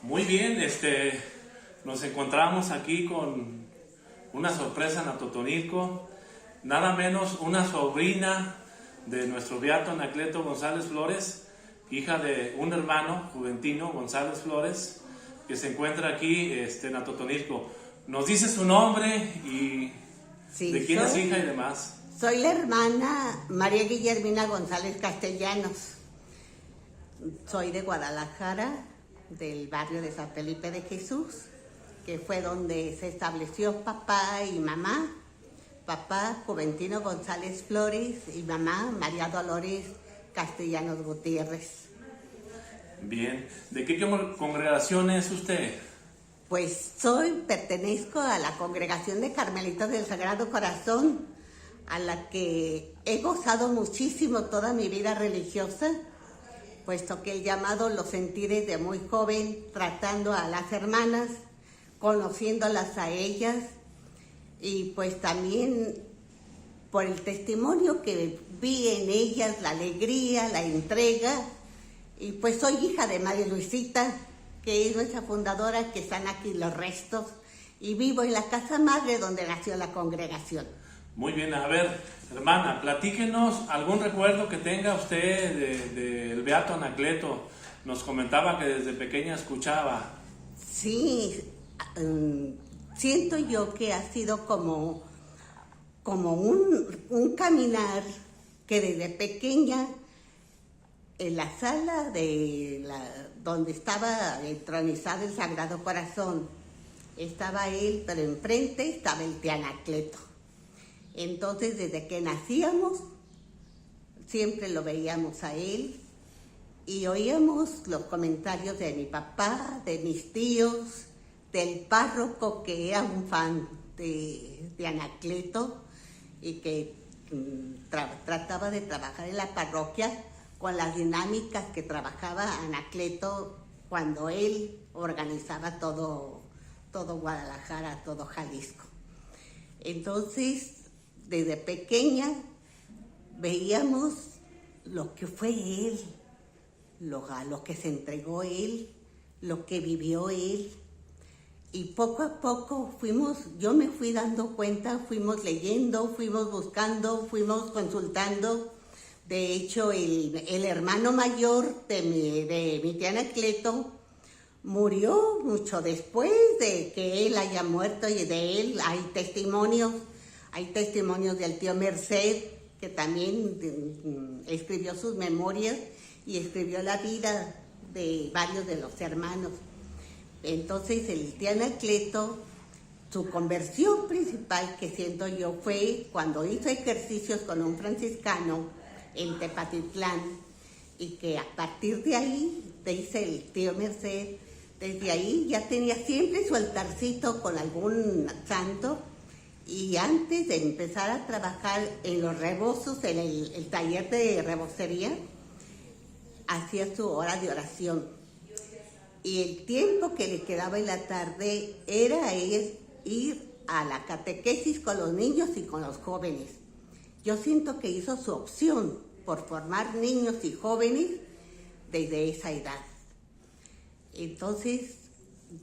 Muy bien, nos encontramos aquí con una sorpresa en Atotonilco, nada menos una sobrina de nuestro beato Anacleto González Flores, hija de un hermano juventino, González Flores, que se encuentra aquí en Atotonilco. Nos dice su nombre y Sí, de quién es hija y demás. Soy la hermana María Guillermina González Castellanos. Soy de Guadalajara, del barrio de San Felipe de Jesús, que fue donde se estableció papá y mamá. Papá Juventino González Flores y mamá María Dolores Castellanos Gutiérrez. Bien, ¿de qué congregación es usted? Pues pertenezco a la congregación de Carmelitas del Sagrado Corazón, a la que he gozado muchísimo toda mi vida religiosa, puesto que el llamado lo sentí desde muy joven, tratando a las hermanas, conociéndolas a ellas, y pues también por el testimonio que vi en ellas, la alegría, la entrega, y pues soy hija de María Luisita, que es nuestra fundadora, que están aquí los restos, y vivo en la casa madre donde nació la congregación. Muy bien, a ver, hermana, platíquenos algún recuerdo que tenga usted del beato Anacleto. Nos comentaba que desde pequeña escuchaba. Sí, siento yo que ha sido como un caminar que desde pequeña, en la sala donde estaba entronizado el Sagrado Corazón, estaba él, pero enfrente estaba el tío Anacleto. Entonces, desde que nacíamos, siempre lo veíamos a él y oíamos los comentarios de mi papá, de mis tíos, del párroco, que era un fan de Anacleto y que trataba de trabajar en la parroquia con las dinámicas que trabajaba Anacleto cuando él organizaba todo Guadalajara, todo Jalisco. Entonces, desde pequeña veíamos lo que fue él, a lo que se entregó él, lo que vivió él. Y poco a poco yo me fui dando cuenta, fuimos leyendo, fuimos buscando, fuimos consultando. De hecho, el hermano mayor de mi tía Anacleto murió mucho después de que él haya muerto, y de él hay testimonios del tío Merced, que también escribió sus memorias y escribió la vida de varios de los hermanos. Entonces, el tío Anacleto, su conversión principal, que siento yo, fue cuando hizo ejercicios con un franciscano en Tepatitlán, y que a partir de ahí, dice el tío Merced, desde ahí ya tenía siempre su altarcito con algún santo, y antes de empezar a trabajar en los rebozos, en el taller de rebocería, hacía su hora de oración. Y el tiempo que le quedaba en la tarde era ir a la catequesis con los niños y con los jóvenes. Yo siento que hizo su opción por formar niños y jóvenes desde esa edad. Entonces,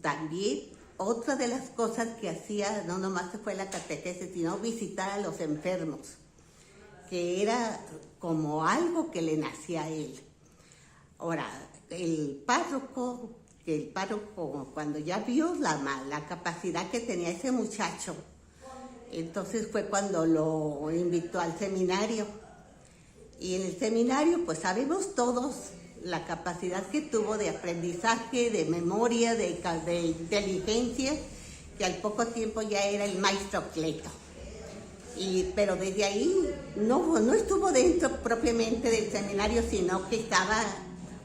también otra de las cosas que hacía, no nomás se fue la catequesis, sino visitar a los enfermos, que era como algo que le nacía a él. Ahora, el párroco, cuando ya vio la capacidad que tenía ese muchacho, entonces fue cuando lo invitó al seminario. Y en el seminario, pues sabemos todos la capacidad que tuvo de aprendizaje, de memoria, de inteligencia, que al poco tiempo ya era el maestro Cleto. Pero desde ahí no estuvo dentro propiamente del seminario, sino que estaba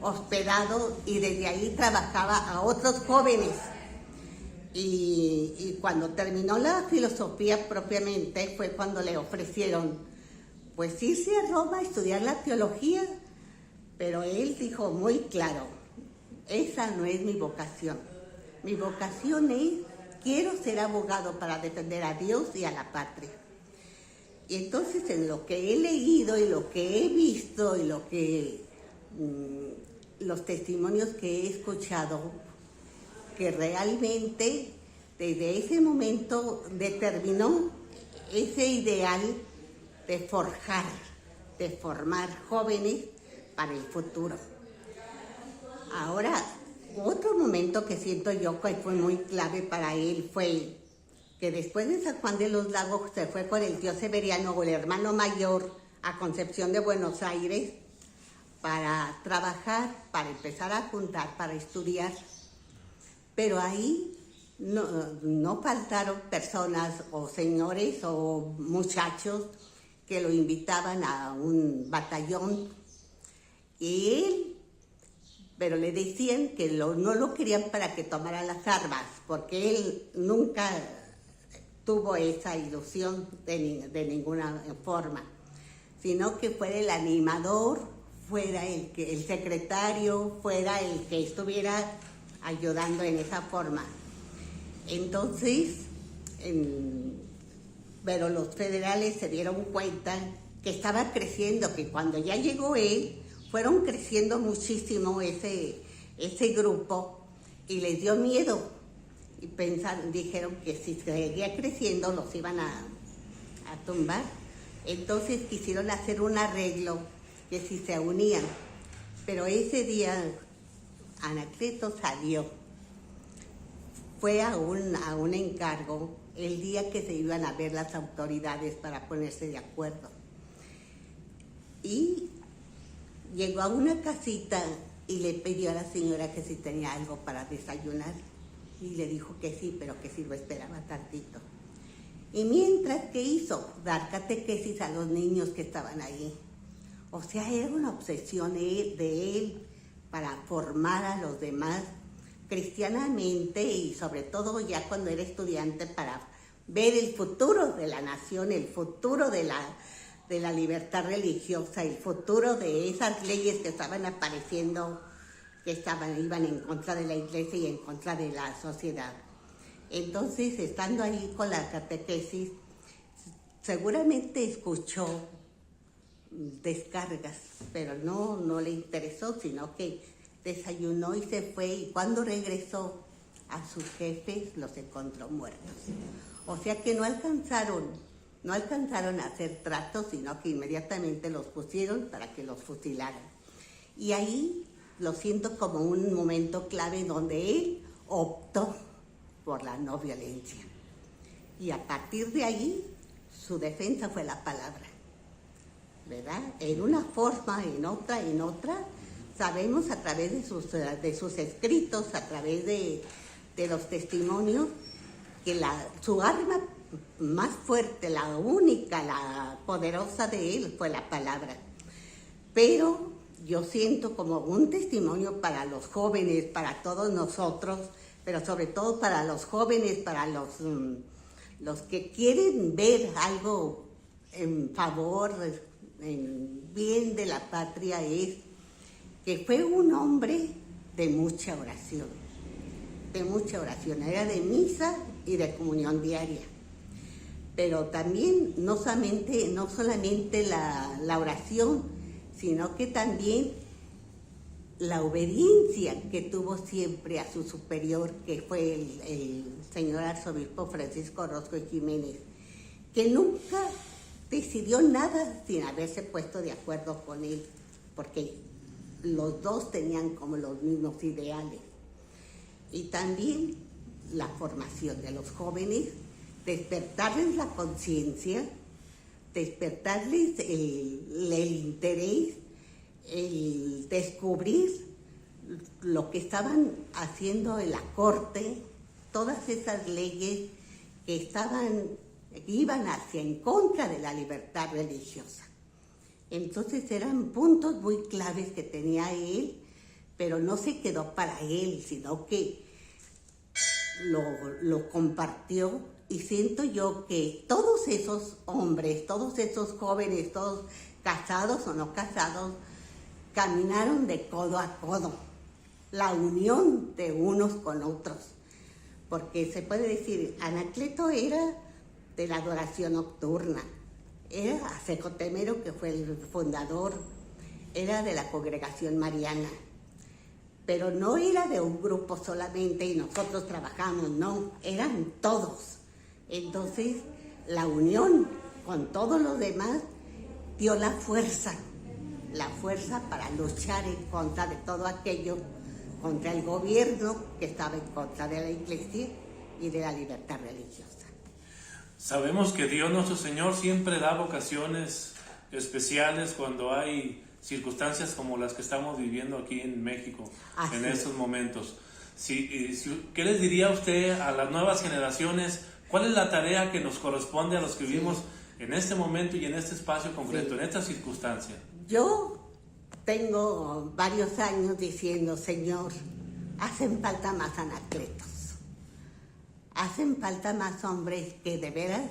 hospedado, y desde ahí trabajaba a otros jóvenes. Y cuando terminó la filosofía propiamente, fue cuando le ofrecieron pues irse a Roma a estudiar la teología, pero él dijo muy claro: esa no es mi vocación. Mi vocación es, quiero ser abogado para defender a Dios y a la patria. Y entonces, en lo que he leído y lo que he visto y los testimonios que he escuchado, que realmente desde ese momento determinó ese ideal de forjar, de formar jóvenes para el futuro. Ahora, otro momento que siento yo que fue muy clave para él fue que después de San Juan de los Lagos se fue con el tío Severiano o el hermano mayor a Concepción de Buenos Aires para trabajar, para empezar a juntar, para estudiar. Pero ahí no faltaron personas o señores o muchachos que lo invitaban a un batallón y él, pero le decían que no lo querían para que tomara las armas, porque él nunca tuvo esa ilusión de ninguna forma, sino que fuera el animador, fuera el secretario, fuera el que estuviera ayudando en esa forma. Entonces, pero los federales se dieron cuenta que estaba creciendo, que cuando ya llegó él, fueron creciendo muchísimo ese grupo y les dio miedo. Y dijeron que si seguía creciendo los iban a tumbar. Entonces quisieron hacer un arreglo que si se unían. Pero ese día Anacleto salió. Fue a un encargo el día que se iban a ver las autoridades para ponerse de acuerdo. Y llegó a una casita y le pidió a la señora que si tenía algo para desayunar. Y le dijo que sí, pero que si lo esperaba tantito. Y mientras, ¿qué hizo? Dar catequesis a los niños que estaban ahí. O sea, era una obsesión de él para formar a los demás cristianamente y sobre todo ya cuando era estudiante para ver el futuro de la nación, el futuro de la libertad religiosa, el futuro de esas leyes que estaban apareciendo, que iban en contra de la iglesia y en contra de la sociedad. Entonces, estando ahí con la catequesis, seguramente escuchó descargas, pero no le interesó, sino que desayunó y se fue, y cuando regresó a sus jefes los encontró muertos. O sea que no alcanzaron a hacer tratos, sino que inmediatamente los pusieron para que los fusilaran. Y ahí lo siento como un momento clave donde él optó por la no violencia. Y a partir de ahí, su defensa fue la palabra, ¿verdad? En una forma, en otra, sabemos a través de sus escritos, a través de los testimonios, que su arma más fuerte, la única, la poderosa de él fue la palabra. Pero yo siento como un testimonio para los jóvenes, para todos nosotros, pero sobre todo para los jóvenes, para los que quieren ver algo en favor, en bien de la patria, es que fue un hombre de mucha oración, era de misa y de comunión diaria. Pero también no solamente la oración, sino que también la obediencia que tuvo siempre a su superior, que fue el señor arzobispo Francisco Orozco Jiménez, que nunca decidió nada sin haberse puesto de acuerdo con él, porque los dos tenían como los mismos ideales. Y también la formación de los jóvenes, despertarles la conciencia, despertarles el interés, el descubrir lo que estaban haciendo en la corte, todas esas leyes que iban hacia en contra de la libertad religiosa. Entonces eran puntos muy claves que tenía él, pero no se quedó para él, sino que lo compartió. Y siento yo que todos esos hombres, todos esos jóvenes, todos casados o no casados, caminaron de codo a codo, la unión de unos con otros. Porque se puede decir, Anacleto era de la adoración nocturna, era Acecotemero, que fue el fundador, era de la congregación mariana. pero no era de un grupo solamente y nosotros trabajamos, no, eran todos. Entonces, la unión con todos los demás dio la fuerza para luchar en contra de todo aquello, contra el gobierno que estaba en contra de la iglesia y de la libertad religiosa. Sabemos que Dios nuestro Señor siempre da vocaciones especiales cuando hay circunstancias como las que estamos viviendo aquí en México, Así en es. estos momentos. ¿Qué les diría usted a las nuevas generaciones? ¿Cuál es la tarea que nos corresponde a los que vivimos en este momento y en este espacio concreto, en esta circunstancia? Yo tengo varios años diciendo, Señor, hacen falta más Anacletos. Hacen falta más hombres que de veras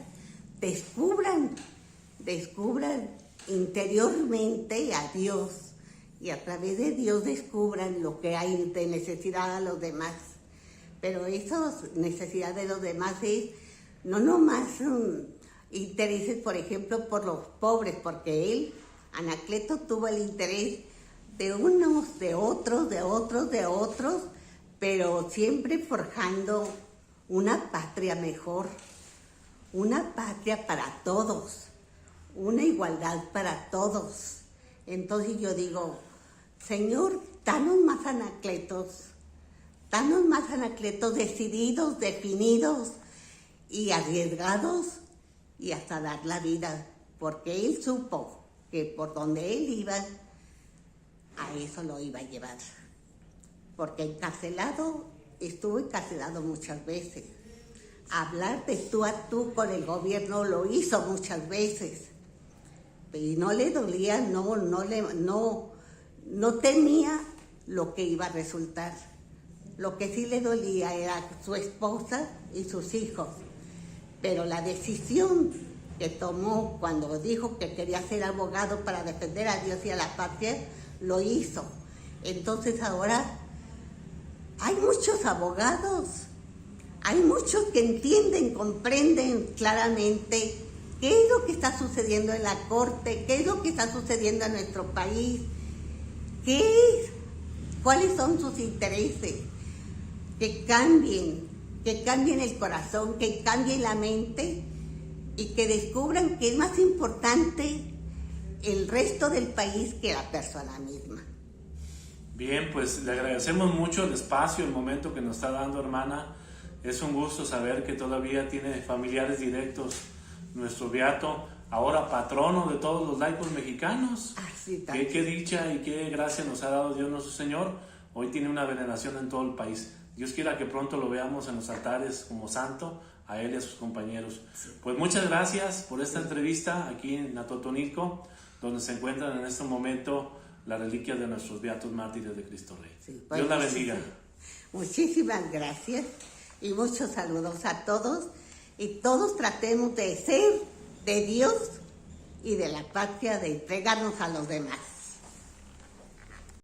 descubran interiormente a Dios y a través de Dios descubran lo que hay de necesidad a los demás. Pero esa necesidad de los demás es no nomás intereses, por ejemplo, por los pobres, porque él, Anacleto, tuvo el interés de unos, de otros, pero siempre forjando una patria mejor, una patria para todos, una igualdad para todos. Entonces yo digo, Señor, danos más Anacletos decididos, definidos y arriesgados y hasta dar la vida, porque él supo que por donde él iba, a eso lo iba a llevar. Porque estuvo encarcelado muchas veces. Hablar de tú a tú con el gobierno lo hizo muchas veces. Y no le dolía, no temía lo que iba a resultar. Lo que sí le dolía era su esposa y sus hijos. Pero la decisión que tomó cuando dijo que quería ser abogado para defender a Dios y a la patria, lo hizo. Entonces ahora hay muchos abogados, hay muchos que entienden, comprenden claramente qué es lo que está sucediendo en la corte, qué es lo que está sucediendo en nuestro país, cuáles son sus intereses, que cambien el corazón, que cambien la mente y que descubran que es más importante el resto del país que la persona misma. Bien, pues le agradecemos mucho el espacio, el momento que nos está dando, hermana. Es un gusto saber que todavía tiene familiares directos nuestro beato, ahora patrono de todos los laicos mexicanos. Qué dicha y qué gracia nos ha dado Dios nuestro Señor. Hoy tiene una veneración en todo el país. Dios quiera que pronto lo veamos en los altares como santo, a él y a sus compañeros. Pues muchas gracias por esta entrevista aquí en Atotonilco, donde se encuentran en este momento las reliquias de nuestros beatos mártires de Cristo Rey. Dios la bendiga. Muchísimas gracias y muchos saludos a todos, y todos tratemos de ser de Dios y de la patria, de entregarnos a los demás.